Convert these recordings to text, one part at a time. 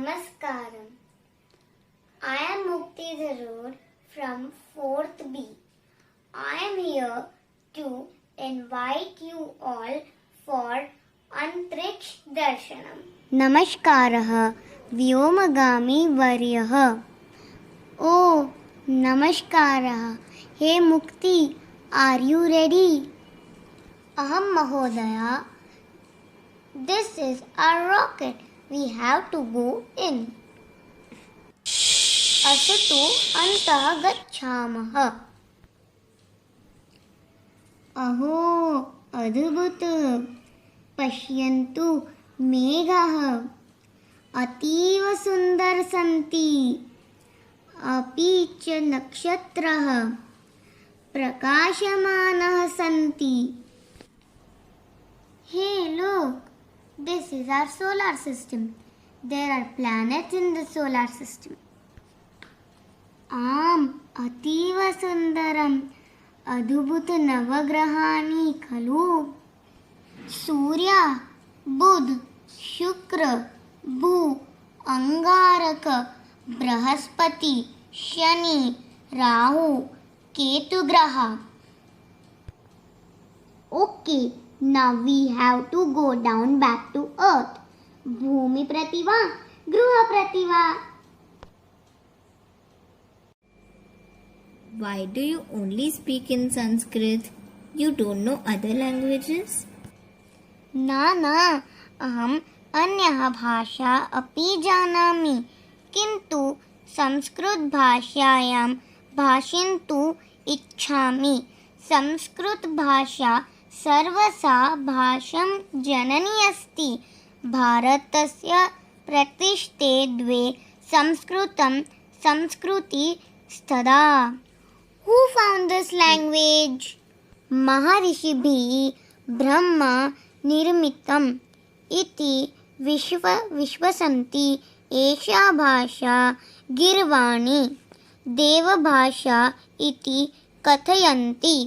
Namaskaram. I am Mukti Dharur from 4th B. I am here to invite you all for Antriksh Darshanam. Namaskaraः व्योमगामी वर्यः. Oh, Namaskaraः. Hey Mukti, are you ready? Aham Mahodaya. This is our rocket. We have to go in. असतु अन्तः गच्छामः. अहो अद्भुत. पश्यन्तु मेघः अतीव सुन्दर सन्ति. अपि च नक्षत्रः प्रकाशमानः सन्ति. Hey, look. This is our solar system. There are planets in the solar system. आम् अतीव सुन्दरम्. अद्भुत नवग्रहाणि खलु. सूर्य, बुध, शुक्र, भू, अंगारक, बृहस्पति, शनि, राहु, केतु ग्रह. Okay, now we have to go down back to earth. भूमि प्रतिवा, गृह प्रतिवा. Why do you only speak in Sanskrit? You don't know other languages? ना अहम् अन्यः भाषा अपि जानामि, किन्तु संस्कृतभाषायां भाषितुम् इच्छामि. संस्कृतभाषा सर्वसा भाषां जननी अस्ति. भारतस्य प्रतिष्ठे द्वे संस्कृतं संस्कृतिस्तदा. Who found this language? महर्षिभिः ब्रह्म निर्मितम् इति विश्वसन्ति. एषा भाषा गीर्वाणी देवभाषा इति कथयन्ति.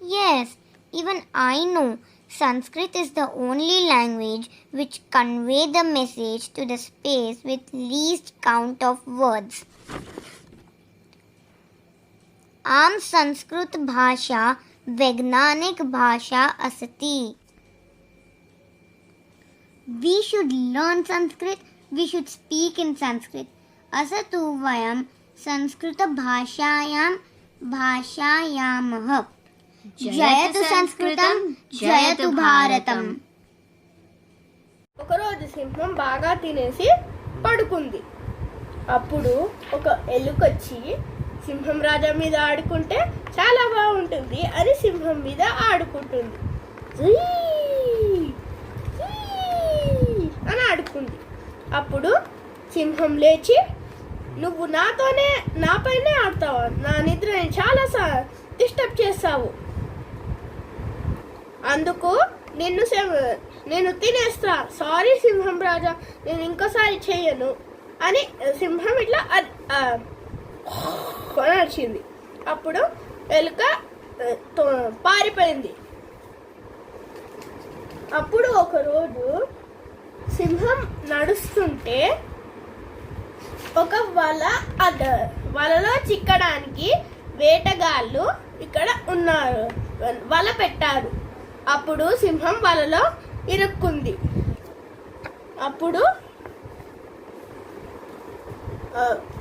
Yes, even I know. Sanskrit is the only language which convey the message to the space with least count of words. आम संस्कृत भाषा वैज्ञानिक भाषा अस्ति. We should learn Sanskrit. We should speak in Sanskrit. असतु वयं संस्कृत भाषायामः. జయతు సంస్కృతం, జయతు భారతం. ఒకరోజు సింహం బాగా తినేసి పడుకుంది. అప్పుడు ఒక ఎలుకొచ్చి సింహం రాజా మీద ఆడుకుంటే చాలా బాగుంటుంది అని సింహం మీద ఆడుకుంటుంది. అని ఆడుకుంది. అప్పుడు సింహం లేచి, నువ్వు నాపైనే ఆడతావా? నా నిద్రని చాలా డిస్టర్బ్ చేస్తావు. అందుకు నేను తినేస్తా. సారీ సింహం రాజా, నేను ఇంకోసారి చెయ్యను అని సింహం ఇట్లా నడిచింది. అప్పుడు ఎలుక పారిపోయింది. అప్పుడు ఒకరోజు సింహం నడుస్తుంటే ఒక వలలో చిక్కడానికి వేటగాళ్ళు ఇక్కడ ఉన్నారు. వల పెట్టారు. అప్పుడు సింహం వలలో ఇరుక్కుంది. అప్పుడు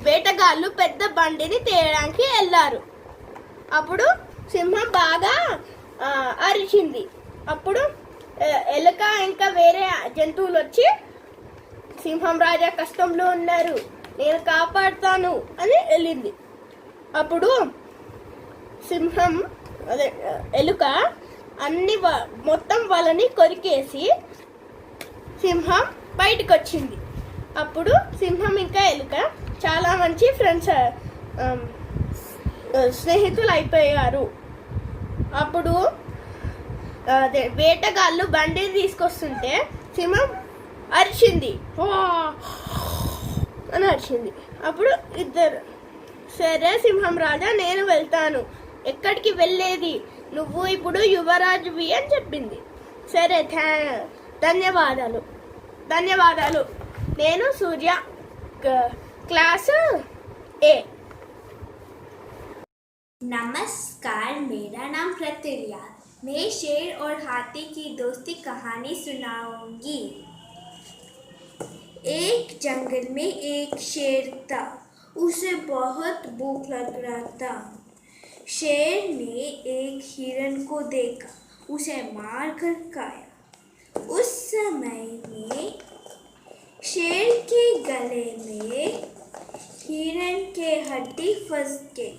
వేటగాళ్ళు పెద్ద బండిని తేయడానికి వెళ్ళారు. అప్పుడు సింహం బాగా అరిచింది. అప్పుడు ఎలుక ఇంకా వేరే జంతువులు వచ్చి, సింహం రాజా కష్టంలో ఉన్నారు, నేను కాపాడుతాను అని వెళ్ళింది. అప్పుడు సింహం ఎలుక మొత్తం వాళ్ళని కొరికేసి సింహం బయటకు వచ్చింది. అప్పుడు సింహం ఇంకా ఎలుక చాలా మంచి ఫ్రెండ్స్, స్నేహితులు అయిపోయారు. అప్పుడు వేటగాళ్ళు బండిని తీసుకొస్తుంటే సింహం అరిచింది అని అరిచింది. అప్పుడు ఇద్దరు, సరే సింహం రాజా నేను వెళ్తాను. ఎక్కడికి వెళ్ళేది? నువ్వు ఇప్పుడు యువరాజువి అని చెప్పింది. సరే ధన్యవాదాలు నేను సూర్య క్లాస్ ఏ. नमस्कार, मेरा नाम प्रतुल्या। मैं शेर और हाथी की दोस्ती कहानी सुनाऊंगी। एक जंगल में एक शेर था। उसे बहुत भूख लग रहा था। शेर ने एक हिरन को देखा, उसे मार कर खाया। उस समय में शेर के गले में हिरन के हड्डी फंस गई,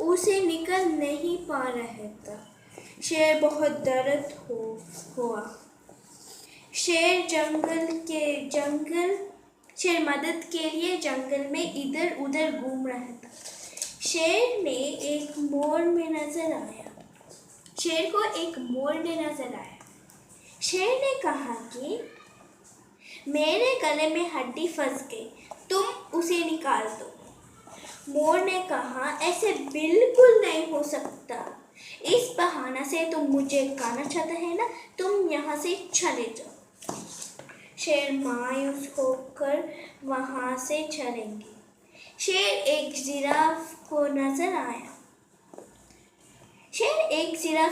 उसे निकल नहीं पा रहा था। शेर बहुत दर्द हुआ। शेर मदद के लिए जंगल में इधर उधर घूम रहा था। शेर को एक मोर में नजर आया। शेर ने कहा कि मेरे गले में हड्डी फंस गई, तुम उसे निकाल दो। मोर ने कहा, ऐसे बिल्कुल नहीं हो सकता। इस बहाना से तुम मुझे खाना चाहते हैं ना, तुम यहाँ से चले जाओ। शेर मायूस होकर वहाँ से चलेंगे। शेर एक जिराफ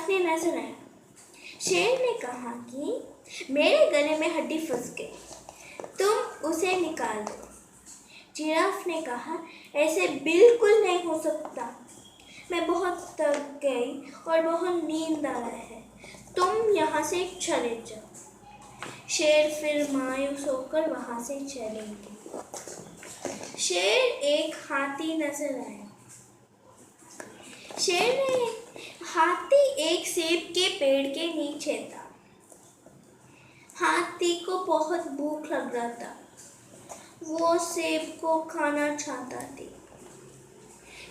ने नजर आया। शेर ने कहा कि मेरे गले में हड्डी फंस गई, तुम उसे निकाल दो। जिराफ ने कहा, ऐसे बिल्कुल नहीं हो सकता। मैं बहुत थक गई और बहुत नींद आ रहा है, तुम यहाँ से चले जाओ। शेर फिर मायूस होकर वहाँ से चलेंगे। शेर एक हाथी नजर आया। हाथी एक सेब के पेड़ के नीचे था। हाथी को बहुत भूख लग रहा था, वो सेब को खाना चाहता थी।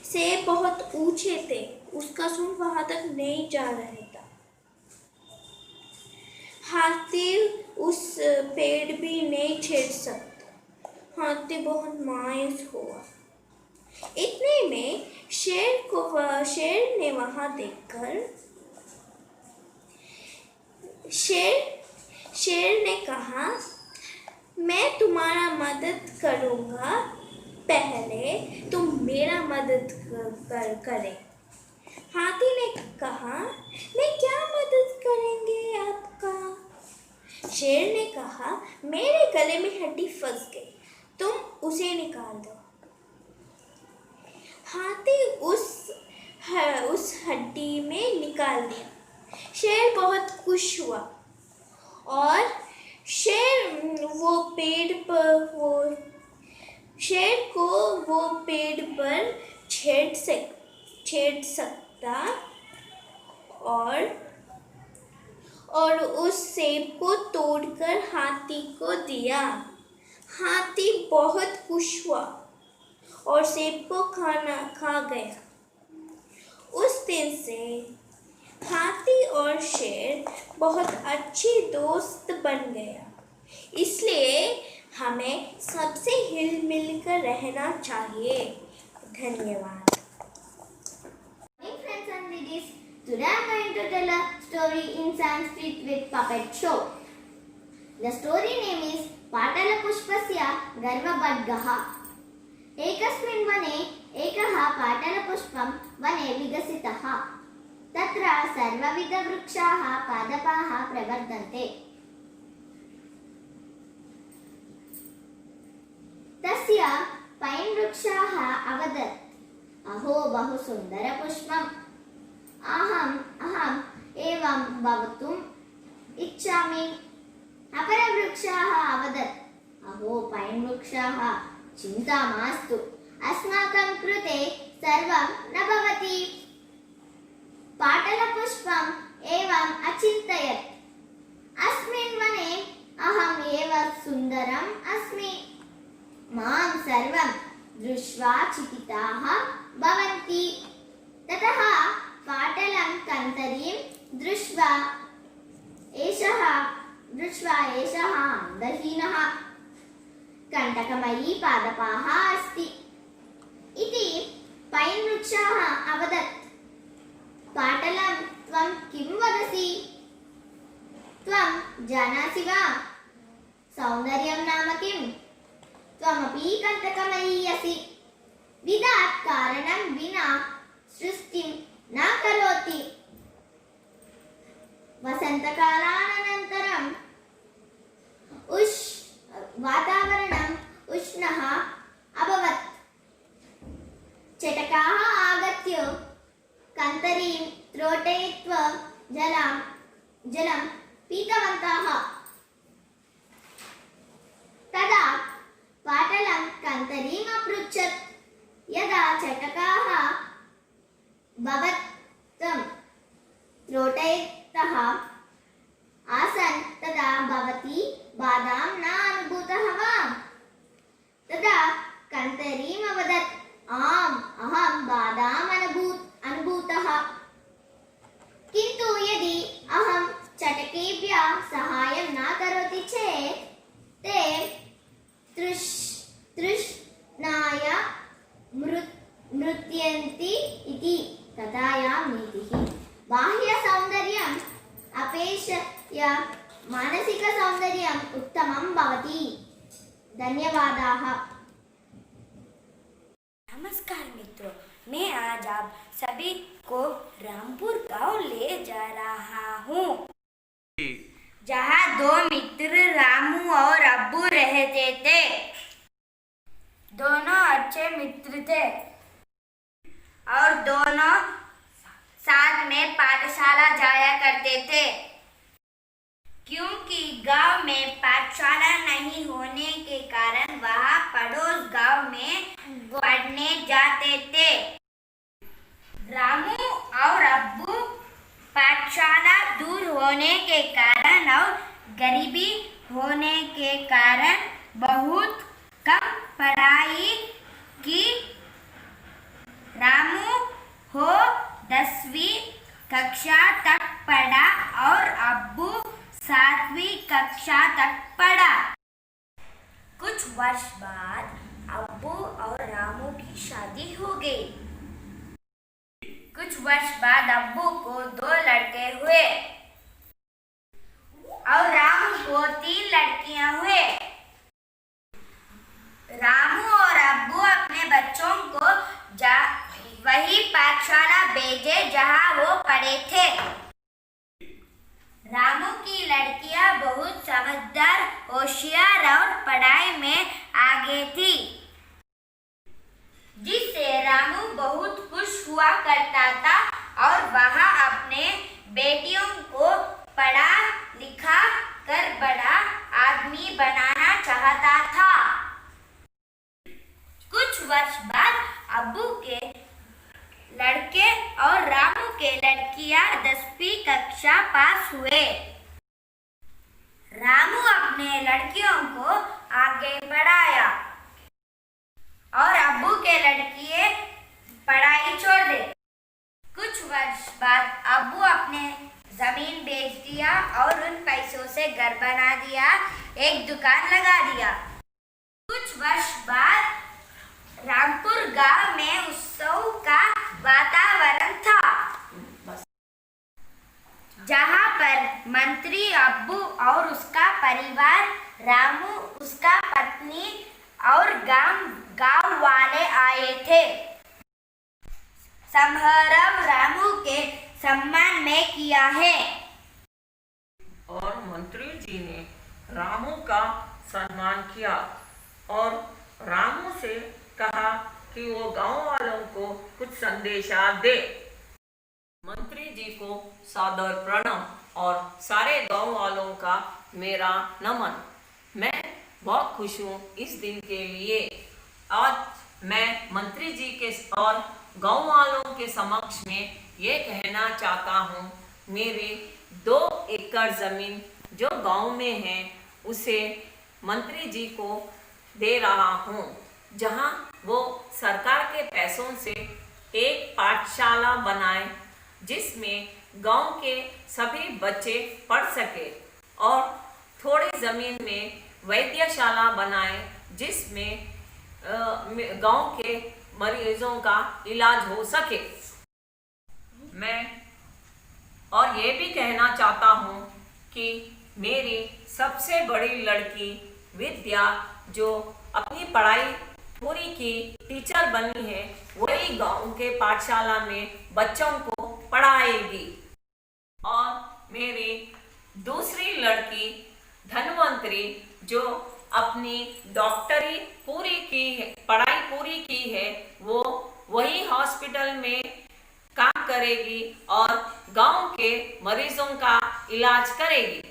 सेब बहुत ऊंचे थे, उसका सूंड वहां तक नहीं जा रहा था। हाथी उस पेड़ भी नहीं छेड़ सकता। हाथी बहुत मायूस हुआ। इतने में शेर ने वहां देखकर शेर ने कहा, मैं तुम्हारा मदद करूंगा, पहले तुम मेरा मदद करें। हाथी ने कहा, मैं क्या मदद करेंगे आपका? शेर ने कहा, मेरे गले में हड्डी फंस गई, तुम उसे निकाल दो। हाथी उस हड्डी में निकाल दिया। शेर बहुत खुश हुआ और शेर को वो पेड़ पर छेड़ सकता और उस सेब को तोड़कर हाथी को दिया। हाथी बहुत खुश हुआ और सेब को खा गया। उस दिन से हाथी और शेर बहुत अच्छे दोस्त बन गया। इसलिए हमें सबसे हिल मिल कर रहना चाहिए। धन्यवाद। Hey friends and ladies, today I am going to tell a story in Sanskrit with puppet show. The story name is Patalapushpasya Garvabadgaha. एकस्मिन् वने एकः पाटलपुष्पं वने विकसितः। तत्र सर्वविधवृक्षाः पादपाः प्रवर्धन्ते। तस्य पैन् वृक्षः अवदत्, अहो बहु सुन्दरपुष्पम्, अहम् एवं भवितुम् इच्छामि। अपरवृक्षः अवदत्, अहो पैन् वृक्षः, चिन्ता मास्तु, अस्माकं कृते सर्वं न भवति। पाटलपुष्पम् एवम् अचिन्तयत्, अस्मिन् वने अहम् एव सुन्दरम् अस्मि, मां सर्वं दृष्ट्वा चिकिताः भवन्ति। ततः पाटलं कन्तरीं दृष्ट्वा एषः अन्धहीनः, कण्टकमयी पादपाः अस्ति इति पैन् वृक्षः अवदत्। पाटलं त्वं किं वदसि? त्वं जानासि वा? सौन्दर्यं नाम किम्? त्वमपि कण्टकमयी असि। विधात् कारणं विना सृष्टिं न करोति। वसन्तकालानन्तरं वातावरणम् उष्णः अभवत्। चटकाः आगत्य कन्तरीं त्रोटयित्वा जलं पीतवन्तः। तदा पाटलं कन्तरीम् अपृच्छत्, यदा चटकाः भवतं त्रोटयितः आसन् तदा भवती बाधां न अनुभूतः वा? तदा कन्तरीम् अवदत्, आम्, अहं बाधाम् अनुभूतः। किन्तु यदि अहं चटकेभ्यः सहायं न करोति चेत् ते तृष्णाय मृत्यन्ति इति कथायां नीतिः। बाह्यसौन्दर्यम् अपेक्षया मानसिकसौन्दर्यम् उत्तमं भवति। धन्यवादाः। नमस्कार मित्रों, मैं आज आप सभी को रामपुर गांव ले जा रहा हूँ, जहाँ दो मित्र रामू और अब्बू रहते थे। दोनों अच्छे मित्र थे और दोनों साथ में पाठशाला जाया करते थे। क्योंकि गांव में पाठशाला नहीं होने के कारण वहाँ पड़ोस गांव में पढ़ने जाते थे। रामू और अब्बू पाठशाला दूर होने के कारण और गरीबी होने के कारण बहुत कम पढ़ाई की। रामू हो 10वीं कक्षा तक पढ़ा और अब्बू 7वीं कक्षा तक पढ़ा। कुछ वर्ष बाद अब्बू और रामू की शादी हो गई। कुछ वर्ष बाद अब्बू को 2 लड़के हुए और रामू को 3 लड़कियां हुए। रामू और अब्बू अपने बच्चों को वही पाठशाला भेजे जहाँ वो पढ़े थे। रामू की लड़कियां बहुत समझदार, होशियार और पढ़ाई में आगे थी, जिससे रामू बहुत खुश हुआ करता था और वह अपने बेटियों को पढ़ा लिखा कर बड़ा आदमी बनाना चाहता था। कुछ वर्ष बाद अब्बू के लड़के और रामू के लड़कियां 10वीं कक्षा पास हुए। रामू अपने लड़कियों को आगे बढ़ाया और अब्बू के लड़किए पढ़ाई छोड़ दे। कुछ वर्ष बाद अब्बू अपने जमीन बेच दिया और उन पैसों से घर बना दिया, एक दुकान लगा दिया। कुछ वर्ष बाद रामपुर गांव में उत्सव का वातावरण था, जहां पर मंत्री अब्बू और उसका परिवार, रामू, उसका पत्नी और गांव वाले आए थे। समारोह रामू के सम्मान में किया है और मंत्री जी ने रामू का सम्मान किया और रामू से कहा कि वो गांव वालों को कुछ संदेशा दे। मंत्री जी को सादर प्रणाम और सारे गांव वालों का मेरा नमन। मैं बहुत खुश हूँ इस दिन के लिए। आज मैं मंत्री जी के और गांव वालों के समक्ष में ये कहना चाहता हूँ, मेरे 2 एकड़ जमीन जो गांव में है उसे मंत्री जी को दे रहा हूँ, जहाँ वो सरकार के पैसों से एक पाठशाला बनाए जिसमें गांव के सभी बच्चे पढ़ सके और थोड़ी ज़मीन में वैद्यशाला बनाए जिसमें गांव के मरीजों का इलाज हो सके। मैं और ये भी कहना चाहता हूँ कि मेरी सबसे बड़ी लड़की विद्या जो अपनी पढ़ाई पूरी की टीचर बनी है, वही गांव के पाठशाला में बच्चों को पढ़ाएगी। और मेरी दूसरी लड़की धनवंतरी जो अपनी डॉक्टरी पूरी की है, पढ़ाई पूरी की है, वो वही हॉस्पिटल में काम करेगी और गांव के मरीजों का इलाज करेगी।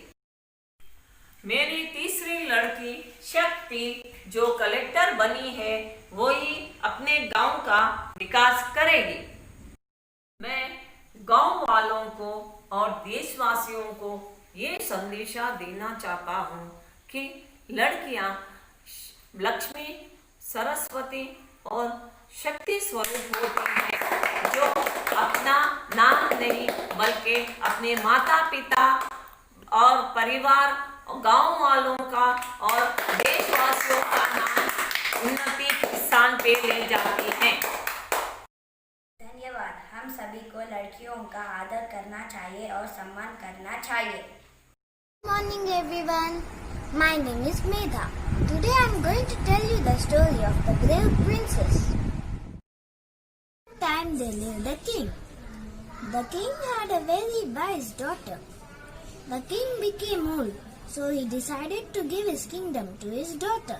मेरी तीसरी लड़की शक्ति जो कलेक्टर बनी है, वही अपने गांव का विकास करेगी। मैं गांव वालों को और देशवासियों को ये संदेशा देना चाहता हूँ कि लड़कियाँ लक्ष्मी, सरस्वती और शक्ति स्वरूप होती हैं, जो अपना नाम नहीं बल्कि अपने माता पिता और परिवार, गांव वालों का और देशवासियों का नाम उन्नति के स्थान पे ले जाती हैं। धन्यवाद। हम सभी को लड़कियों का आदर करना चाहिए और सम्मान करना चाहिए। Good morning everyone. My name is Medha. Today I am going to tell you the story of the brave princess. One time there lived a king. The king had a very wise daughter. The king became old, so he decided to give his kingdom to his daughter.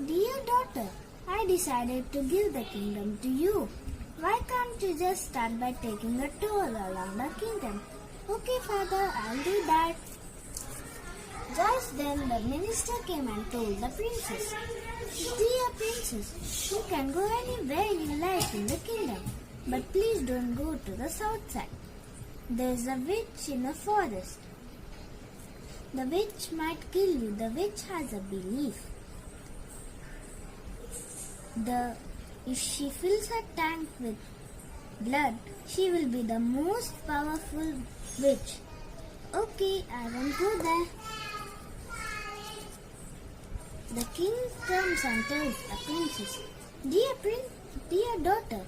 Dear daughter, I decided to give the kingdom to you. Why can't you just start by taking a tour around the kingdom? Okay, father, I'll do that. Just then the minister came and told the princess, Dear princess, you can go anywhere you like in the kingdom, but please don't go to the south side. There's a witch in the forest. The witch might kill you. The witch has a belief. If she fills her tank with blood, she will be the most powerful witch. Okay, I won't go there. The king comes and tells the princess, Dear daughter,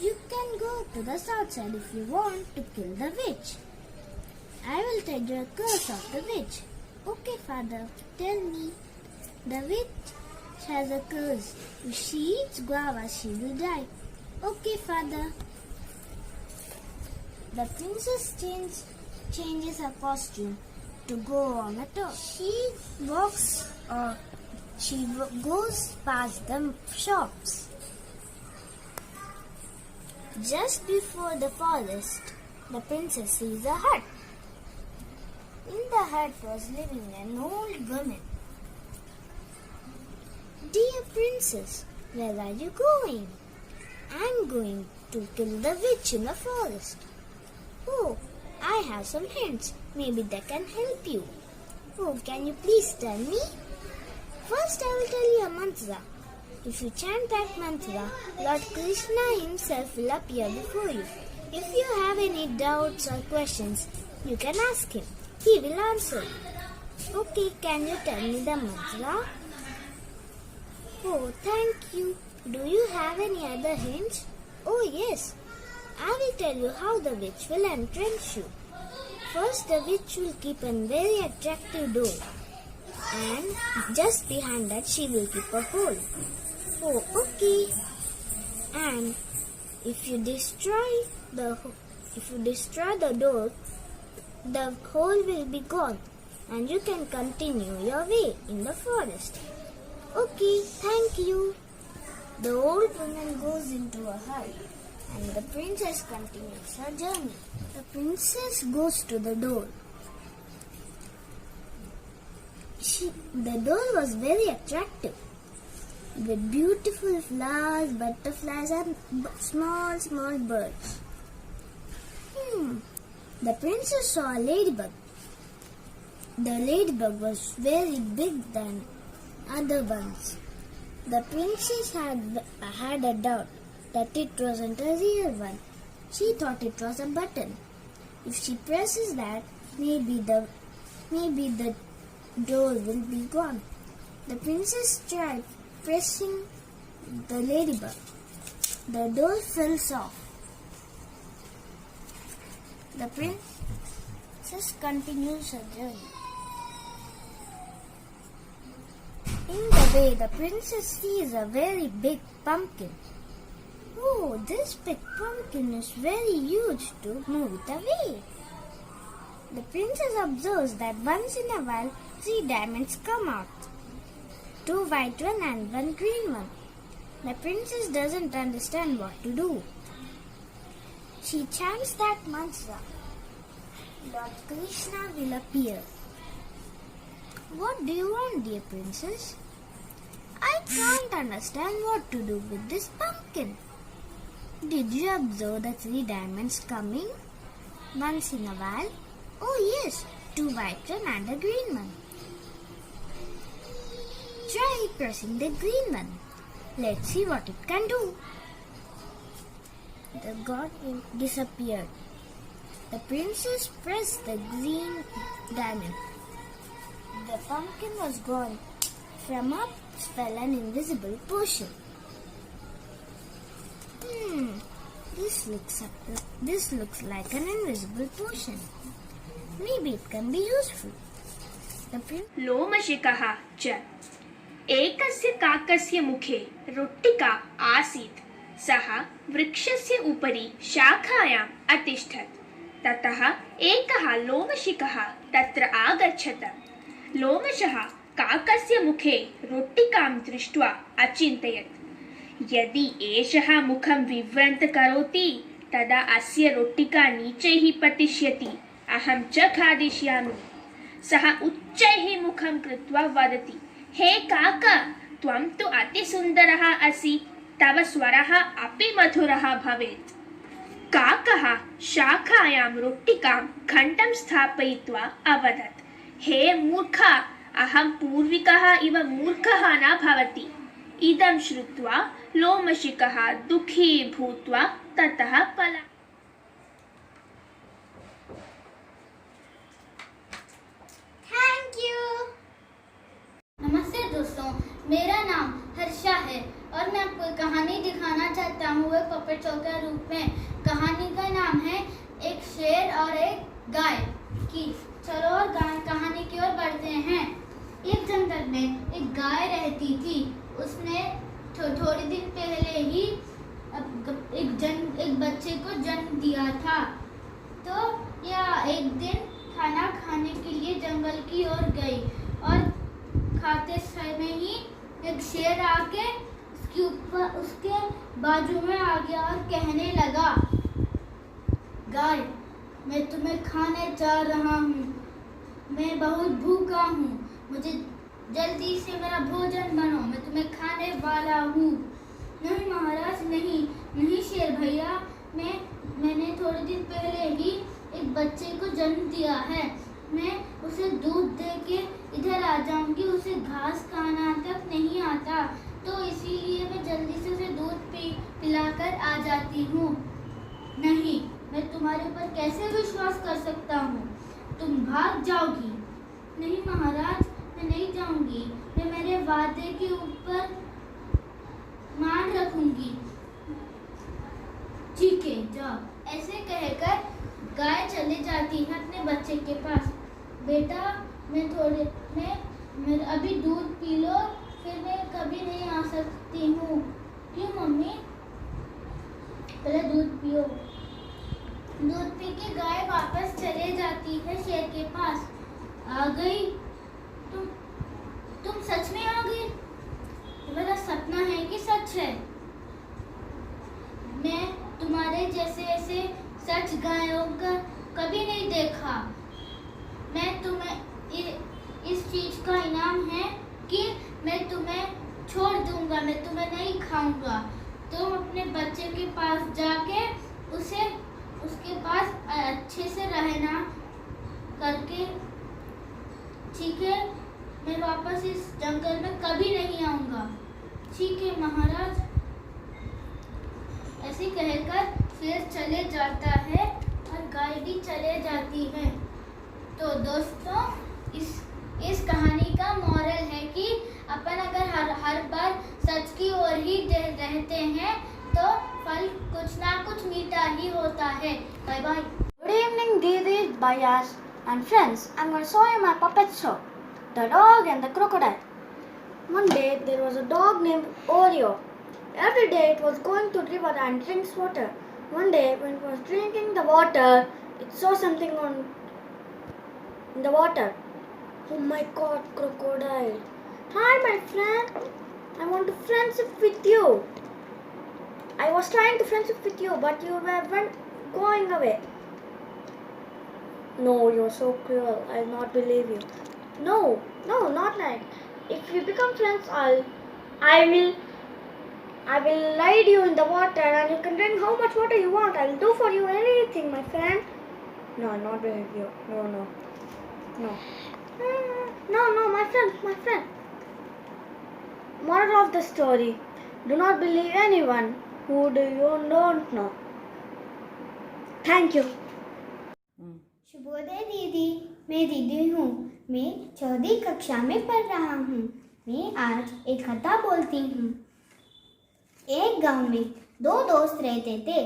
you can go to the south side if you want to kill the witch. I will tell you a curse of the witch. Okay, father, tell me. The witch has a curse. If she eats guava, she will die. Okay, father. The princess changes her costume to go on a tour. She goes past the shops. Just before the forest, the princess sees a hut. In the hut was living an old woman. Dear princess, where are you going? I'm going to kill the witch in the forest. Oh, I have some hints. Maybe they can help you. Oh, can you please tell me? First, I will tell you a mantra. If you chant that mantra, Lord Krishna himself will appear before you. If you have any doubts or questions, you can ask him. He will answer. Okay, can you tell me the mantra? Oh, thank you. Do you have any other hints? Oh, yes. I will tell you how the witch will entrench you. First, the witch will keep a very attractive door. And just behind that, she will keep a hole. Oh, okay. And if you destroy the door, the hole will be gone, and you can continue your way in the forest. Okay, thank you. The old woman goes into a hut, and the princess continues her journey. The princess goes to the door. The door was very attractive, with beautiful flowers, butterflies, and small birds. The princess saw a ladybug. The ladybug was very big than other ones. The princess had a doubt that it wasn't a real one. She thought it was a button. If she presses that, maybe the door will be gone. The princess tried pressing the ladybug. The door fell off. The princess continues her journey. In the way, the princess sees a very big pumpkin. Oh, this big pumpkin is very huge to move it away. The princess observes that once in a while 3 diamonds come out. 2 white one and 1 green one. The princess doesn't understand what to do. She chants that mantra. Lord Krishna will appear. What do you want, dear princess? I can't understand what to do with this pumpkin. Did you observe the 3 diamonds coming once in a while? Oh yes, 2 white one and a green one. Try pressing the green one. Let's see what it can do. The god disappeared. The princess pressed the green diamond. The pumpkin was gone. From up fell an invisible potion. This looks like an invisible potion. Maybe it can be useful. लोमशिखः च एकस्य काकस्य मुखे रोट्टिका आसीत्। सः वृक्षस्य उपरि शाखायाम् अतिष्ठत्। ततः एकः लोमशिखः तत्र आगच्छत्। लोमशः काकस्य मुखे रोट्टिकां दृष्ट्वा अचिन्तयत्, यदि एषः मुखं विव्रन्त करोति तदा अस्य रोट्टिका नीचैः पतिष्यति। अहं च खादिष्यामि। सः उच्चैः मुखं कृत्वा वदति, हे काक, त्वं तु अतिसुन्दरः असि, तव स्वरः अपि मधुरः भवेत्। काकः शाखायां रोट्टिकां खण्डं स्थापयित्वा अवदत्, हे मूर्ख, अहं पूर्विकः इव मूर्खः न भवति। इदं श्रुत्वा लोमशिखः दुःखी भूत्वा ततः पलायत्। नमस्ते दोस्तों, मेरा नाम हर्षा है और मैं आपको एक कहानी दिखाना चाहता हूँ एक पपेट शो के रूप में। कहानी का नाम है एक शेर और एक गाय की। चलो और कहानी की ओर बढ़ते हैं। एक जंगल में एक गाय रहती थी। उसने थोड़ी दिन पहले ही एक बच्चे को जन्म दिया था। तो यह एक दिन खाना खाने के लिए जंगल की ओर गई और खाते समय ही एक शेर आके उसके बाजू में आ गया और कहने लगा, गाय, मैं तुम्हें खाने जा रहा हूँ, मैं बहुत भूखा हूँ, मुझे जल्दी से मेरा भोजन बनाओ, मैं तुम्हें खाने वाला हूँ। नहीं महाराज, नहीं शेर भैया, मैंने थोड़े दिन पहले ही एक बच्चे को जन्म दिया है। मैं उसे दूध दे के इधर आ जाऊंगी, उसे घास खाना तक नहीं आता, तो इसीलिए मैं जल्दी से उसे दूध पिलाकर आ जाती हूँ। नहीं, मैं तुम्हारे ऊपर कैसे विश्वास कर सकता हूँ? तुम भाग जाओगी। नहीं महाराज, मैं नहीं जाऊंगी, मैं मेरे वादे के ऊपर मान रखूंगी। ठीक है, जाओ। ऐसे कहकर गाय चली जाती है अपने बच्चे के पास। बेटा, मैं अभी दूध पी लो, फिर मैं कभी नहीं आ सकती हूँ। क्यों मम्मी? पहले दूध पियो। दूध पी के गाय वापस चले जाती है शेर के पास। आ गई? तुम सच में आ गई? मेरा सपना है कि सच है? मैं तुम्हारे जैसे ऐसे सच गायों का कभी नहीं देखा। मैं तुम्हें इस चीज का इनाम है कि मैं तुम्हें छोड़ दूंगा, मैं तुम्हें नहीं खाऊंगा। तुम अपने बच्चे के पास जाके उसके पास अच्छे से रहना करके, ठीक है? मैं वापस इस जंगल में कभी नहीं आऊंगा। ठीक है महाराज। ऐसे कहकर शेर चले जाता है और गाय भी चले जाती है। तो दोस्तों, इस कहानी का मॉरल है कि अपन अगर हर बार सच की ओर ही रहते हैं तो फल कुछ ना कुछ मीठा ही होता है। Bye bye. Good evening Bayas and friends, I'm going to show you my puppet show, The Dog and the Crocodile. One day there was a dog named Oreo. Every day it was going to river and drinks water. One day when it was drinking the water, it saw something in the water. Oh my god, crocodile. Hi my friend, I want to friendship with you. I was trying to friendship with you, but you were going away. No, you're so cruel. I'll not believe you. No, not like. If we become friends, I will lead you in the water, and you can drink how much water you want. I'll do for you anything, my friend. No, not believe you. No. No, my friend. Moral of the story: do not believe anyone who you don't know. Thank you. शुभोदय दीदी, मैं दीदी हूँ। मैं 4वीं कक्षा में पढ़ रहा हूँ। मैं आज एक कथा बोलती हूँ। एक गांव में 2 दोस्त रहते थे।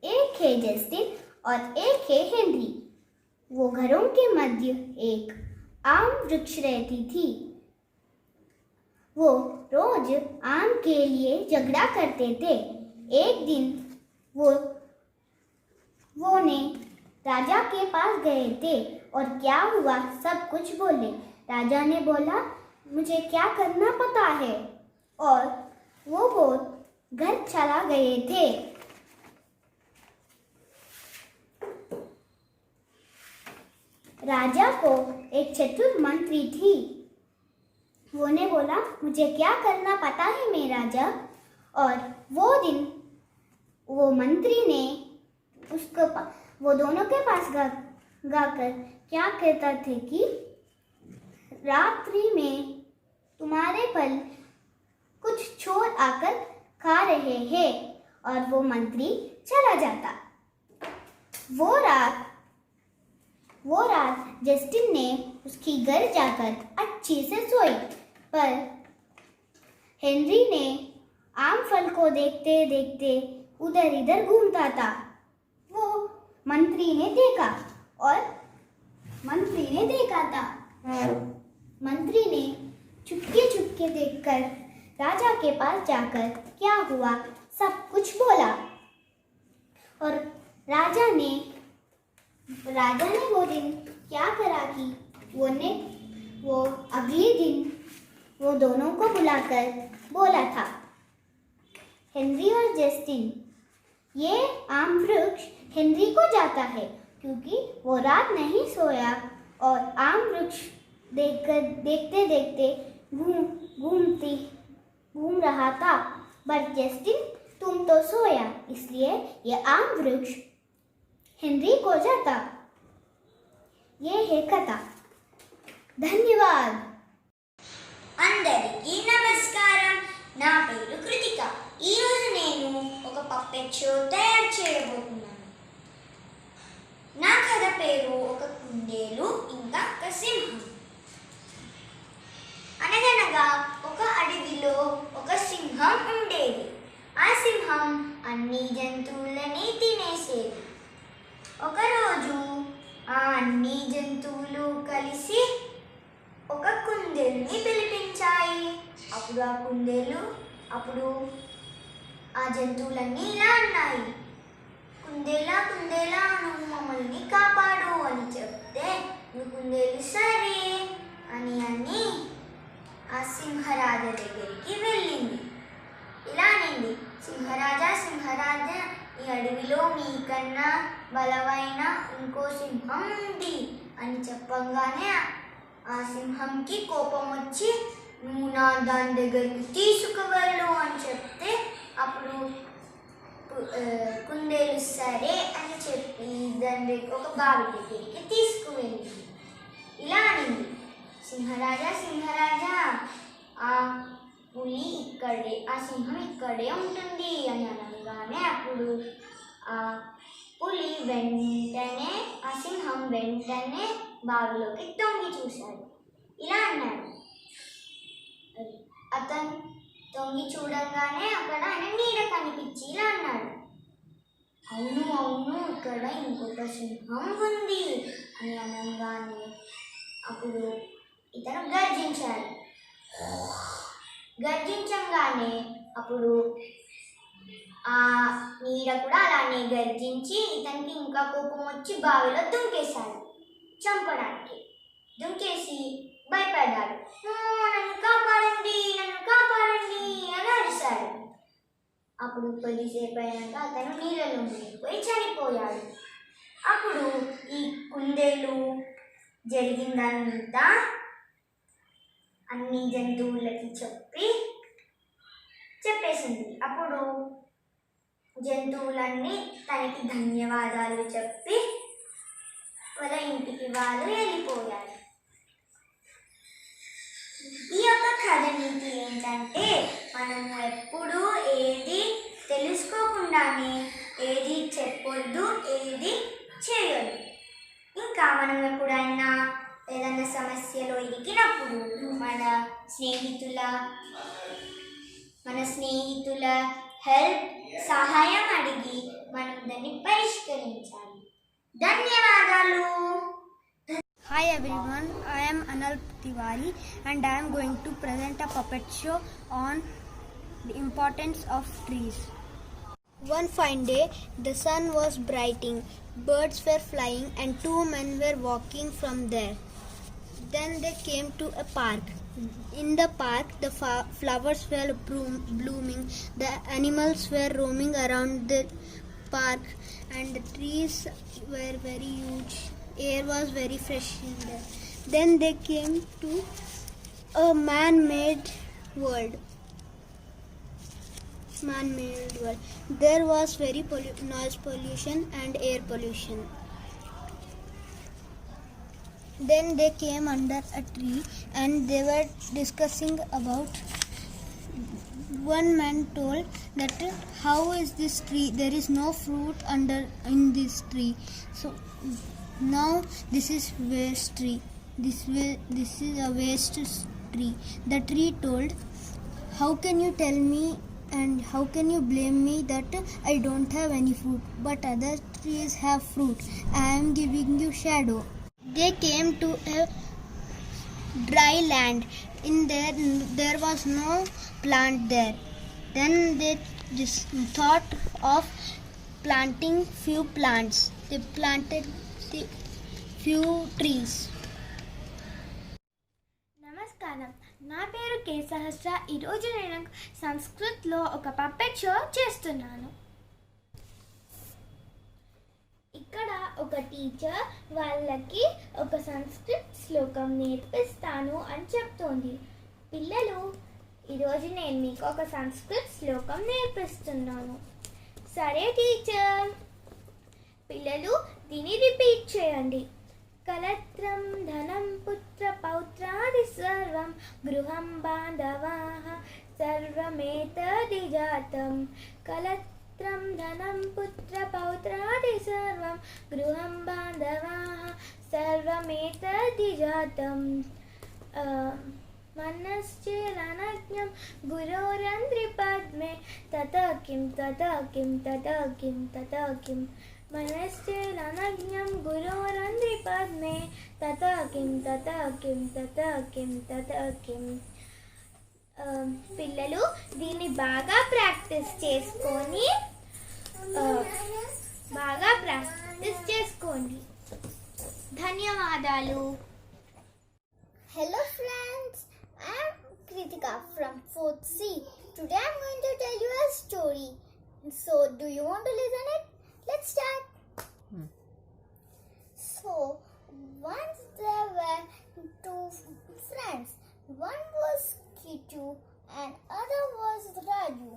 एक है जस्टिन और एक है हेनरी। वो घरों के मध्य एक आम वृक्ष रहती थी। वो रोज आम के लिए झगड़ा करते थे। एक दिन वो ने राजा के पास गए थे और क्या हुआ सब कुछ बोले। राजा ने बोला, मुझे क्या करना पता है, और वो घर चला गए थे। राजा को एक चतुर मंत्री थी। वो ने बोला, मुझे क्या करना पता है मैं राजा। और वो दिन वो मंत्री ने वो दोनों के पास गाकर क्या कहता थे कि रात्रि में तुम्हारे पर कुछ चोर आकर खा रहे हैं, और वो मंत्री चला जाता। वो रात जस्टिन ने उसकी घर जाकर अच्छे से सोई, पर हेनरी ने आम फल को देखते देखते उधर इधर घूमता था। वो मंत्री ने देखा था। मंत्री ने चुपके देखकर राजा के पास जाकर क्या हुआ सब कुछ बोला। और राजा ने वो दिन क्या करा कि वो अगले दिन वो दोनों को बुलाकर बोला था, हेनरी और जस्टिन, ये आम वृक्ष हेनरी को जाता है क्योंकि वो रात नहीं सोया और आम वृक्ष देखते देखते घूम रहा था। बट जस्टिन, तुम तो सोया, इसलिए ये आम वृक्ष हेनरी को जाता। ये है कथा। धन्यवाद। అందరికీ నమస్కారం. నా పేరు కృతిక. ఈరోజు నేను ఒక పప్పెట్ షో తయారు చేయబోతున్నాను. నా కథ పేరు ఒక కుందేలు ఇంకా ఒక సింహం. అనగనగా ఒక అడవిలో ఒక సింహం ఉండేది. ఆ సింహం అన్ని జంతువులని తినేసేది. ఒకరోజు ఆ అన్ని జంతువులు కలిసి ఒక కుందేలుని పిలిపించాయి. అప్పుడు ఆ జంతువులన్నీ ఇలా అన్నాయి, కుందేలా నువ్వు మమ్మల్ని కాపాడు అని చెప్తే కుందేలు సరే అని ఆ సింహరాజా దగ్గరికి వెళ్ళింది. ఇలా నింది, సింహరాజా ఈ అడవిలో మీకన్నా బలమైన ఇంకో సింహం ఉంది అని చెప్పగానే ఆ సింహంకి కోపం వచ్చి, నువ్వు దాని దగ్గరికి తీసుకువెళ్ళు అని చెప్తే అప్పుడు కుందేలు సరే అని చెప్పి దాని ఒక బావి దగ్గరికి తీసుకువెళ్ళింది. ఇలా అనింది, సింహరాజా ఆ పులి ఇక్కడే, ఆ సింహం ఇక్కడే ఉంటుంది అని అనగానే అప్పుడు ఆ పులి వెంటనే, ఆ సింహం వెంటనే బావిలోకి తొంగి చూశాడు. ఇలా అన్నాడు, అతను తొంగి చూడగానే అక్కడ ఆయన నీడ కనిపించి ఇలా అన్నాడు, అవును ఇక్కడ ఇంకొక సింహం ఉంది అని అనగానే అప్పుడు ఇతను గర్జించాడు. గర్జించంగానే అప్పుడు ఆ నీడ కూడా అలానే గర్జించి ఇతనికి ఇంకా కోపం వచ్చి బావిలో దుంకేశాడు చంపడానికి. దుంకేసి భయపడ్డాడు. నన్ను కాపాడండి, నన్ను కాపాడండి అని అరిశాడు. అప్పుడు కొద్దిసేపు అయినాక అతను నీళ్ళలో మునిగిపోయి చనిపోయాడు. అప్పుడు ఈ కుందేలు జరిగిందంతా అన్ని జంతువులకి చెప్పేసింది. అప్పుడు జంతువులన్నీ తనకి ధన్యవాదాలు చెప్పి వాళ్ళ ఇంటికి వాళ్ళు వెళ్ళిపోయారు. ఈ యొక్క కథ నీతి ఏంటంటే మనము ఎప్పుడూ ఏది తెలుసుకోకుండానే ఏది చెప్పొద్దు, ఏది చేయొద్దు. ఇంకా మనం ఎప్పుడైనా ఏదైనా సమస్యలో ఇరికినప్పుడు మన స్నేహితుల హెల్ప్, సహాయం అడిగి మనం దాన్ని పరిష్కరించాలి. ధన్యవాదాలు. Hi everyone, I am Anal Tiwari and I am going to present a puppet show on the importance of trees. One fine day, the sun was brightening, birds were flying and two men were walking from there. Then they came to a park. In the park, the flowers were blooming, the animals were roaming around the park and the trees were very huge. Air was very fresh in there. Then they came to a man-made world. There was very noise pollution and air pollution. Then they came under a tree and they were discussing about. One man told that how is this tree? There is no fruit in this tree. So now this is waste tree. This is a waste tree. The tree told, how can you tell me and how can you blame me that I don't have any fruit, but other trees have fruit? I am giving you shadow. They came to a dry land. In there was no plant there. Then they just thought of planting few plants. They planted the few trees. నమస్కారం, నా పేరు కే సహస్ర. ఈరోజు నేను సంస్కృత్లో ఒక puppet show చేస్తున్నాను. ఇక్కడ ఒక teacher వాళ్ళకి ఒక సంస్కృత్ శ్లోకం నేర్పిస్తాను అని చెప్తోంది. పిల్లలు, ఈరోజు నేను మీకు ఒక సంస్కృత్ శ్లోకం నేర్పిస్తున్నాను. సరే టీచర్. పిల్లలు దీన్ని రిపీట్ చేయండి. కలత్రం ధనం పుత్ర పౌత్రాది సర్వం గృహం బాంధవాః సర్వమేతది జాతం. కలత్రం ధనం పుత్ర పౌత్రాది సర్వం గృహం బాంధవాః సర్వమేతది జాతం. మనశ్చేరనజ్ఞం గురోరంధ్రిపద్మే తతః కిం తతః కిం తతః కిం తతః కిం. మనశ్చేరనజ్ఞం గురోరంధ్రిపద్మే తతః కిం తతః కిం తతః కిం తతః కిం. పిల్లలు దీన్ని బాగా ప్రాక్టీస్ చేసుకోండి. ధన్యవాదాలు. Hello friends, I am Kritika from 4th C. Today I am going to tell you a story. So, do you want to listen it? Let's start. So, once there were two friends. One was Kitu and other was Raju.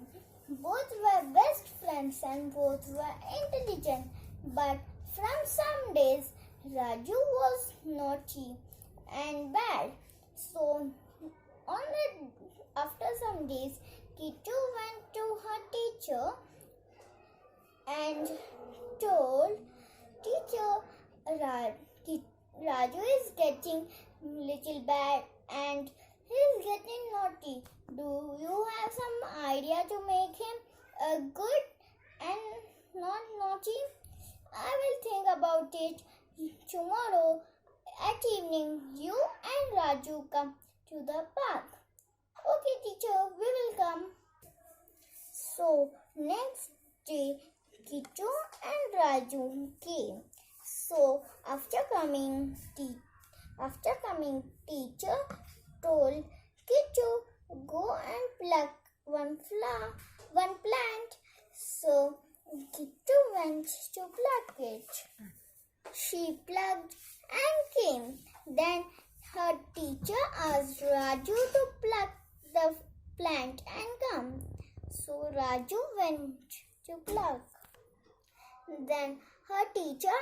Both were best friends and both were intelligent. But from some days, Raju was naughty and bad. So, after some days, Kitu went to her teacher and told, Teacher, Raju is getting little bad and he is getting naughty. Do you have some idea to make him good and not naughty? I will think about it. tomorrow at evening you and Raju come to the park. Okay, teacher, we will come. So next day Kichu and Raju came. So after coming, teacher told Kichu, go and pluck one plant. So Kichu went to pluck it. She plucked and came. Then her teacher asked Raju to pluck the plant and come. So Raju went to pluck. Then her teacher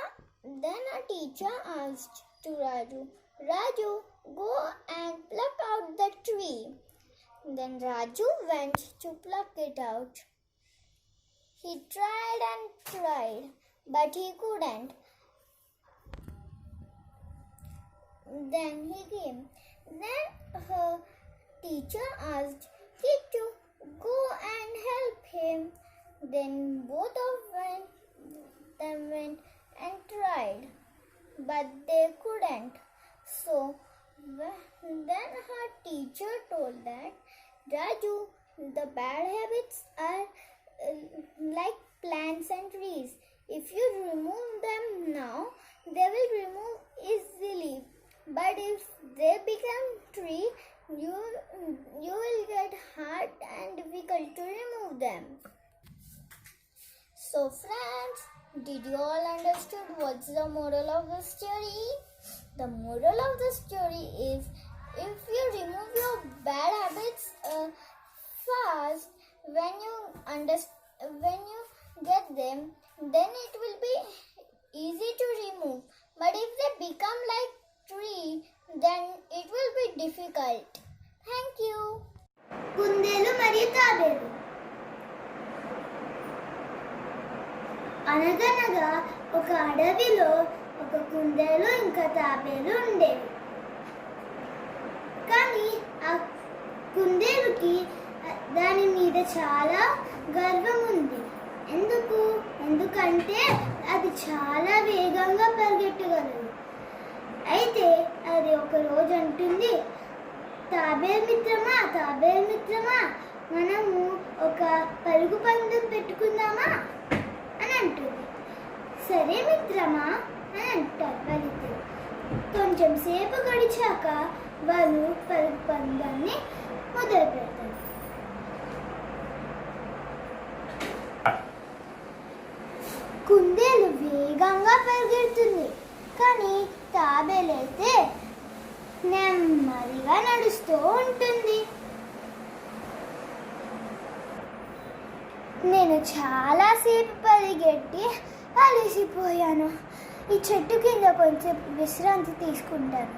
asked to Raju, go and pluck out the tree. Then Raju went to pluck it out. He tried and tried, but he couldn't. Then he came. Then her teacher asked Kichu, go and help him. Then both of them went and tried, but they couldn't. So then her teacher told that, Raju, the bad habits are like plants and trees. If you remove them now, they will remove easily. But if they become tree, you will get hard and difficult to remove them. So friends, did you all understood what's the moral of the story? The moral of the story is, if you remove your bad habits fast, when you get them, then it will be easy to remove. But if they become like tree, then it will be difficult. Thank you. కుందేలు మరియు తాబేలు. అనగనగా ఒక అడవిలో ఒక కుందేలు ఇంకా తాబేలు ఉండేవి. కానీ ఆ కుందేలుకి దాని మీద చాలా గర్వం ఉంది. ఎందుకంటే అది చాలా వేగంగా పరిగెట్టగలదు. అయితే అది ఒక రోజు అంటుంది, తాబేలు మిత్రమా, మనము ఒక పరుగు పందెం పెట్టుకుందామా అని అంటుంది. సరే మిత్రమా అని అంటారు వాళ్ళిద్దరు. కొంచెం సేపు గడిచాక వాళ్ళు పరుగు పందాన్ని మొదలు పెడతారు. కుందేలు వేగంగా పరిగెడుతుంది, కానీ తాబేలైతే నెమ్మదిగా నడుస్తూ ఉంటుంది. నేను చాలాసేపు పరిగెట్టి అలసిపోయాను. ఈ చెట్టు కింద కొంచెం విశ్రాంతి తీసుకుంటాను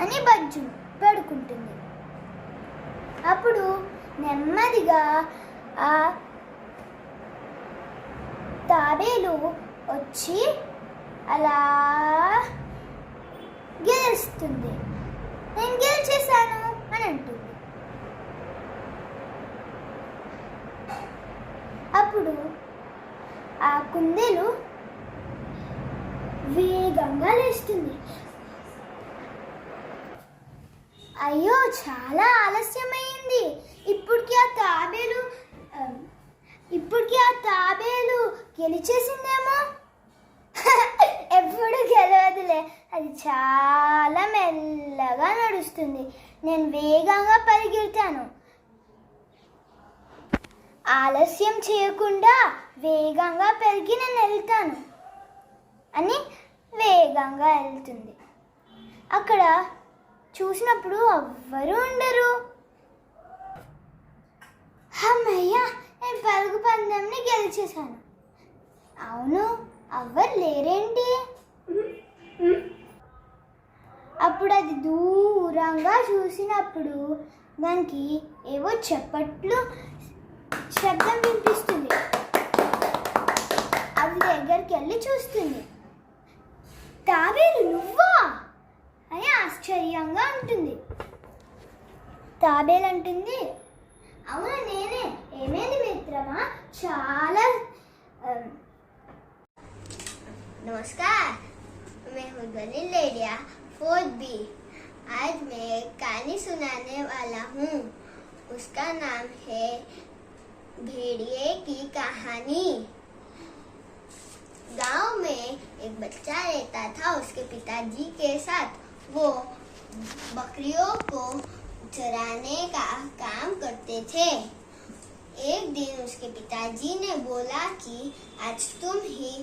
అని బజ్జు పడుకుంటుంది. అప్పుడు నెమ్మదిగా ఆ తాబేలు వచ్చి అలా గెలుస్తుంది. నేను గెలిచేశాను అని అంటుంది. అప్పుడు ఆ కుందేలు వేగంగా లేస్తుంది. అయ్యో, చాలా ఆలస్యమైంది. ఇప్పటికి ఆ తాబేలు గెలిచేసిందేమో. ఎప్పుడు గెలవదులే, అది చాలా మెల్లగా నడుస్తుంది. నేను వేగంగా పరిగెడతాను. ఆలస్యం చేయకుండా వేగంగా పెరిగి నేను వెళ్తాను అని వేగంగా వెళ్తుంది. అక్కడ చూసినప్పుడు ఎవ్వరూ ఉండరు. అమ్మయ్య, నేను పరుగు పందెంని గెలిచేశాను. అవును, ఎవ్వరు లేరేంటి? అప్పుడు అది దూరంగా చూసినప్పుడు దానికి ఏవో చప్పట్లు శబ్దం వినిపిస్తుంది. అది దగ్గరికి వెళ్ళి చూస్తుంది. తాబేలు నువ్వా అని ఆశ్చర్యంగా ఉంటుంది. తాబేలు అంటుంది, అవును నేనే. ఏమైంది మిత్రమా? చాలా नमस्कार, मैं हूँ ध्वनि लेडिया 4B। आज मैं एक कहानी सुनाने वाला हूँ। उसका नाम है भेड़िए की कहानी। गांव में एक बच्चा रहता था उसके पिताजी के साथ। वो बकरियों को चराने का काम करते थे। एक दिन उसके पिताजी ने बोला कि आज तुम ही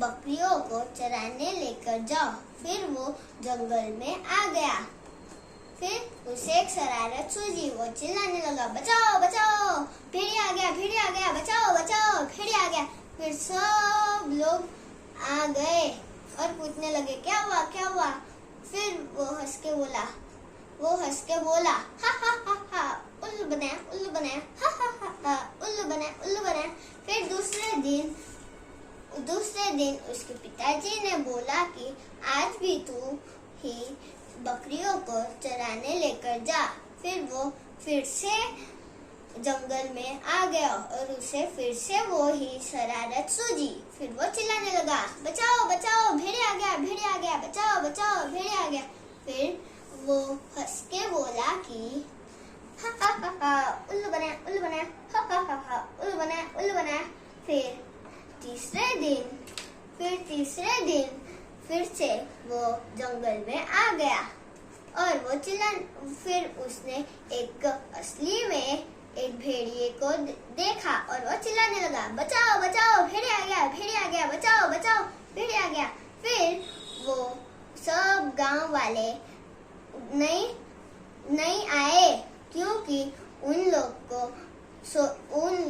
बकरियों को चराने लेकर जाओ। फिर वो जंगल में आ गया। फिर उसे एक शरारत सूझी। वो चिल्लाने लगा, बचाओ बचाओ, भेड़िया आ गया, भेड़िया आ गया, बचाओ बचाओ, भेड़िया आ गया। फिर सब लोग आ गए और पूछने लगे, क्या हुआ क्या हुआ। फिर वो हंस के बोला, हा हा हा हा, उल्लू बनाया, हा हा हा हा, उल्लू बनाया। फिर दूसरे दिन उसके पिताजी ने बोला कि आज भी तू ही बकरियों को चराने लेकर जा। फिर वो फिर से जंगल में आ गया और उसे फिर से वो ही शरारत सूझी। फिर वो चिल्लाने लगा, बचाओ बचाओ, भेड़िया आ गया, भेड़िया आ गया, बचाओ बचाओ, भेड़िया आ गया। फिर वो हंस के बोला कि हा हा हा हा, उल्लू बनाया, हा हा हा हा, उल्लू बनाया। फिर तीसरे दिन फिर से वो जंगल में आ गया और वो फिर उसने असली में एक भेड़िए को देखा और वो चिल्लाने लगा, बचाओ बचाओ, भेड़िया आ गया, भेड़िया आ गया, बचाओ बचाओ, भेड़िया आ गया। फिर वो सब गांव वाले नहीं आए क्योंकि उन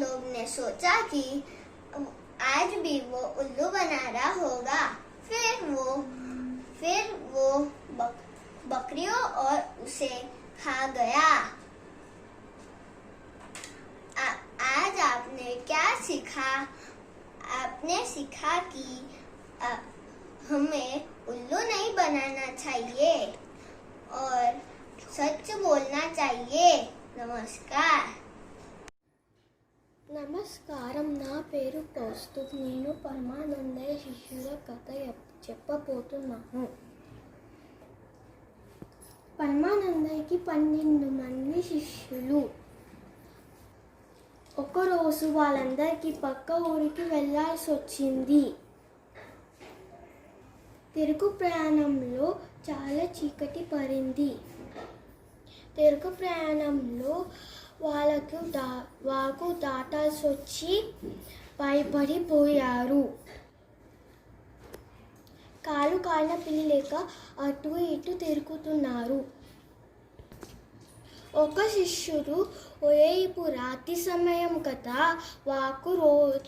लोग ने सोचा कि आज भी वो उल्लू बना रहा होगा। फिर वो बकरियों और उसे खा गया। आज आपने क्या सीखा? आपने सीखा कि हमें उल्लू नहीं बनाना चाहिए और सच बोलना चाहिए। नमस्कार। నమస్కారం, నా పేరు కౌస్తుభ్. నేను పరమానందయ్య శిష్యుల కథ చెప్పబోతున్నాను. పరమానందయ్యకి 12 మంది శిష్యులు. ఒకరోజు వాళ్ళందరికీ పక్క ఊరికి వెళ్ళాల్సి వచ్చింది. తిరుగు ప్రయాణంలో చాలా చీకటి పడింది. తిరుగు ప్రయాణంలో వాళ్ళకు వాగు దాటాల్సి వచ్చి భయపడిపోయారు. కాలు కాలిన పిల్లి లేక అటు ఇటు తిరుగుతున్నారు. ఒక శిష్యుడు, ఇప్పుడు రాత్రి సమయం కదా, వాగు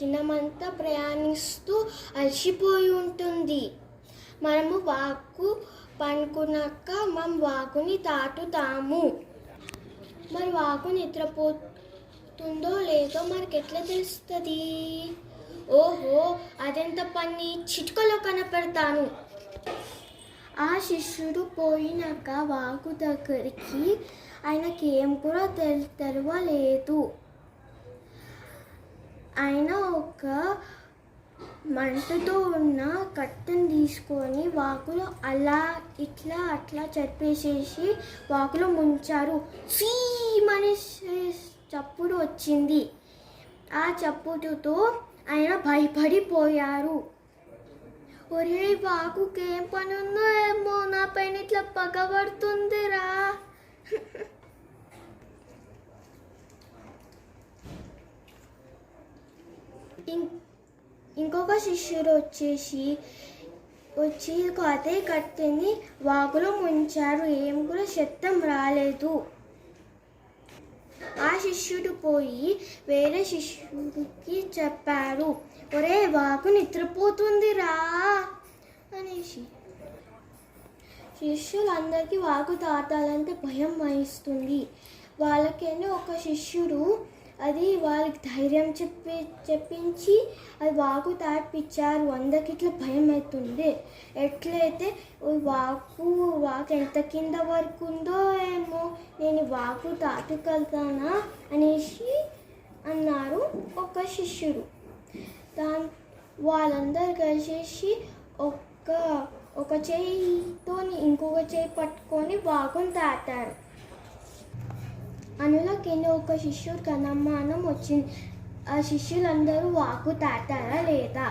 దినమంతా ప్రయాణిస్తూ అలసిపోయి ఉంటుంది. మనము వాగు పనుకున్నాక మనం వాగుని దాటుతాము. మరి వాగు నిద్రపోతుందో లేదో మనకెట్లా తెలుస్తుంది? ఓహో, అదెంత పని, చిటికలో కనపడతాను. ఆ శిష్యుడు పోయినాక వాగు దగ్గరికి ఆయనకి ఏం కూడా తెలవలేదు. ఆయన ఒక మంటతో ఉన్న కట్టెను తీసుకొని వాగులో అలా ఇట్లా అట్లా చెప్పేసేసి వాగులో ముంచారు. సీమని చప్పుడు వచ్చింది. ఆ చప్పుడుతో ఆయన భయపడిపోయారు. ఒరే, వాగుకేం పని ఉందో ఏమో, నా పైన ఇట్లా పగబడుతుందిరా. ఇంకొక శిష్యుడు వచ్చి అదే కట్టెని వాగులో ముంచారు. ఏం కూడా శబ్దం రాలేదు. ఆ శిష్యుడు పోయి వేరే శిష్యుడికి చెప్పారు, ఒరే, వాగు నిద్రపోతుందిరా అనేసి. శిష్యులందరికీ వాగు దాటాలంటే భయం వహిస్తుంది. వాళ్ళకేమో ఒక శిష్యుడు అది వాళ్ళకి ధైర్యం చెప్పించి అది వాగు దాటిపించారు. అందరికి ఇట్లా భయం అవుతుంది. ఎట్లయితే వాగు ఎంత కింద వరకు ఉందో ఏమో, నేను వాగు దాటుకెళ్తానా అనేసి అన్నారు ఒక శిష్యుడు. వాళ్ళందరూ కలిసేసి ఒక చేయితో ఇంకొక చేయి పట్టుకొని వాగును దాటారు. అనులకేనే ఒక శిష్యుడికి అనుమానం వచ్చింది. ఆ శిష్యులందరూ వాగు దాటారా లేదా?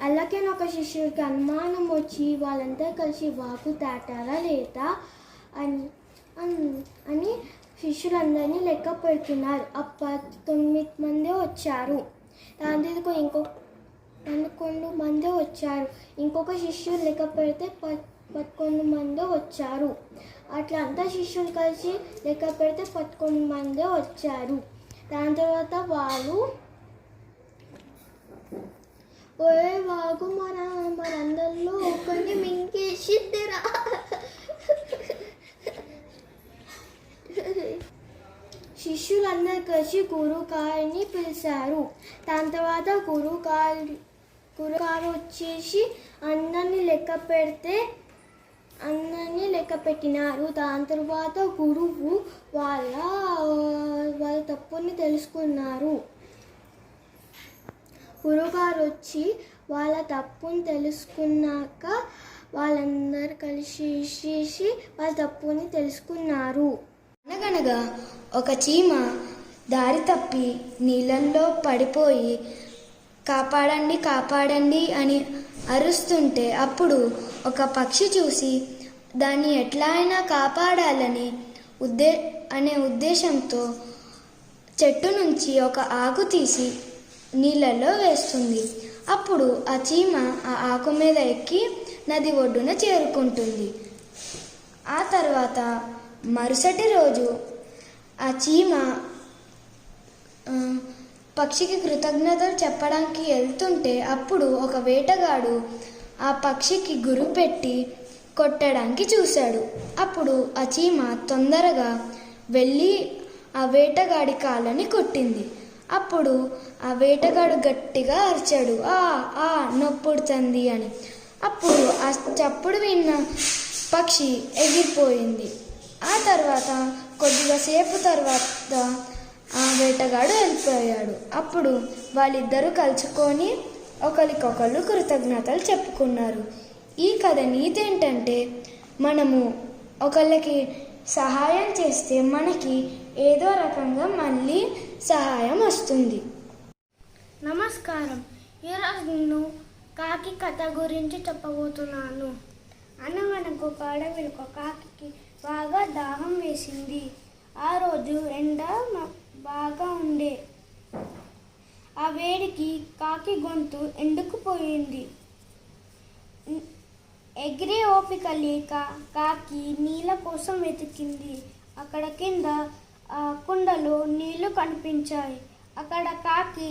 అలాగే ఒక శిష్యుడికి అనుమానం వచ్చి వాళ్ళందరూ కలిసి వాగు దాటారా లేదా అని శిష్యులందరినీ లెక్క పెడుతున్నారు. 9 మంది వచ్చారు. దాని ఇంకో 11 మంది వచ్చారు. ఇంకొక శిష్యులు లెక్క పెడితే 11 మంది వచ్చారు. అట్లా అంతా శిష్యులు కలిసి లెక్క పెడితే 11 మంది వచ్చారు. దాని తర్వాత వాళ్ళు ఒరే వాగు మనందరిలో ఒకరిని మింగేసిద్దిరా. శిష్యులందరూ కలిసి గురువుగారిని పిలిచారు. దాని తర్వాత గురువుగారు వచ్చేసి అందరినీ లెక్క పెట్టినారు. దాని తర్వాత గురువు వాళ్ళ తప్పుని తెలుసుకున్నారు. గురువుగారు వచ్చి వాళ్ళ తప్పుని తెలుసుకున్నాక వాళ్ళందరూ కలిసి వాళ్ళ తప్పుని తెలుసుకున్నారు. అనగనగా ఒక చీమ దారి తప్పి నీళ్ళల్లో పడిపోయి కాపాడండి కాపాడండి అని అరుస్తుంటే అప్పుడు ఒక పక్షి చూసి దాన్ని ఎట్లా అయినా కాపాడాలని ఉద్దేశంతో చెట్టు నుంచి ఒక ఆకు తీసి నీళ్ళల్లో వేస్తుంది. అప్పుడు ఆ చీమ ఆ ఆకు మీద ఎక్కి నది ఒడ్డున చేరుకుంటుంది. ఆ తర్వాత మరుసటి రోజు ఆ చీమ పక్షికి కృతజ్ఞతలు చెప్పడానికి వెళ్తుంటే అప్పుడు ఒక వేటగాడు ఆ పక్షికి గురి పెట్టి కొట్టడానికి చూశాడు. అప్పుడు ఆ చీమ తొందరగా వెళ్ళి ఆ వేటగాడి కాళ్ళని కొట్టింది. అప్పుడు ఆ వేటగాడు గట్టిగా అరిచాడు, ఆ నొప్పుడుతుంది అని. అప్పుడు ఆ చప్పుడు విన్న పక్షి ఎగిరిపోయింది. ఆ తర్వాత కొద్దిగా సేపు తర్వాత ఆ వేటగాడు వెళ్ళిపోయాడు. అప్పుడు వాళ్ళిద్దరూ కలుసుకొని ఒకరికొకరు కృతజ్ఞతలు చెప్పుకున్నారు. ఈ కథ నీతి ఏంటంటే మనము ఒకళ్ళకి సహాయం చేస్తే మనకి ఏదో రకంగా మళ్ళీ సహాయం వస్తుంది. నమస్కారం. ఈరోజు నేను కాకి కథ గురించి చెప్పబోతున్నాను. అనగనగా ఒక అడవిలో ఒక కాకి బాగా దాహం వేసింది. ఆ రోజు ఎండ బాగా ఉండే. ఆ వేడికి కాకి గొంతు ఎండుకుపోయింది. ఎగిరే ఓపిక లేక కాకి నీళ్ళ కోసం వెతికింది. అక్కడ కింద కుండలో నీళ్లు కనిపించాయి. అక్కడ కాకి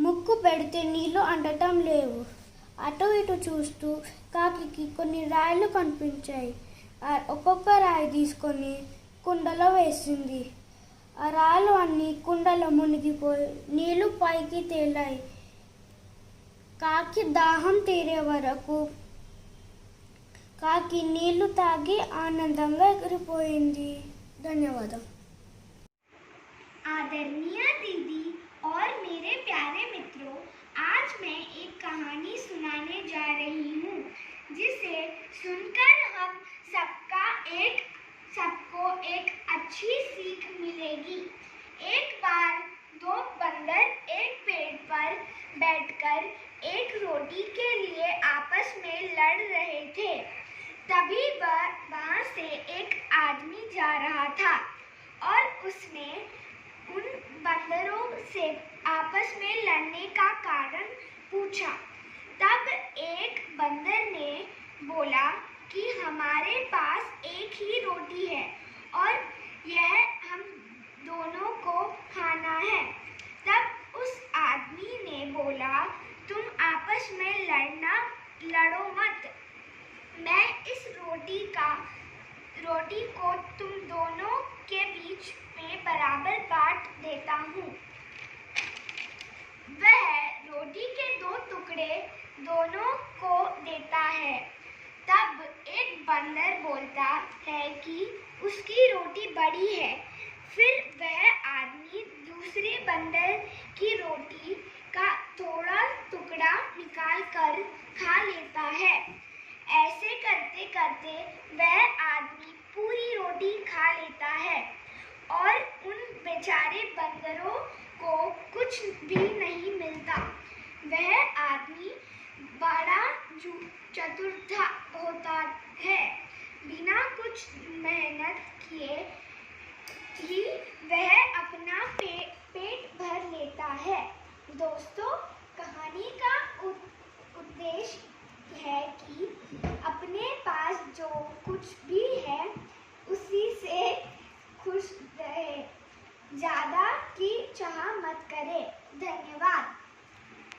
ముక్కు పెడితే నీళ్లు అంటటం లేవు. అటు ఇటు చూస్తూ కాకి కొన్ని రాయిలు కనిపించాయి. ఒక్కొక్క రాయి తీసుకొని కుండలో వేసింది. ఆ రాళ్ళు అన్నీ కుండలో మునిగిపోయి నీళ్లు పైకి తేలాయి. కాకి దాహం తీరే వరకు కాకి నీళ్లు తాగి ఆనందంగా ఎగిరిపోయింది. ధన్యవాదం. आदरणीय दीदी और मेरे प्यारे मित्रों, आज मैं एक कहानी सुनाने जा रही हूँ जिसे सुनकर हम सबको एक अच्छी सीख मिलेगी। एक बार दो बंदर एक पेड़ पर बैठकर एक रोटी के लिए आपस में लड़ रहे थे। तभी वहाँ से एक आदमी जा रहा था और उसने उन बंदरों से आपस में लड़ने का कारण पूछा। तब एक बंदर ने बोला कि हमारे पास एक ही रोटी है और यह हम दोनों को खाना है। तब उस आदमी ने बोला, तुम आपस में लड़ो मत, मैं इस रोटी को तुम दोनों के बीच में बराबर बांट देता हूँ। वह रोटी के 2 टुकड़े दोनों को देता है। तब एक बंदर बोलता है कि उसकी रोटी बड़ी है। फिर वह आदमी दूसरे बंदर की रोटी का थोड़ा टुकड़ा निकाल कर खा लेता है। ऐसे करते करते वह आदमी पूरी रोटी खा लेता है और उन बेचारे बंदरों को कुछ भी नहीं मिलता। वह आदमी बड़ा चतुर होता है। बिना कुछ मेहनत किए ही वह अपना पेट भर लेता है। दोस्तों, कहानी का उद्देश्य है कि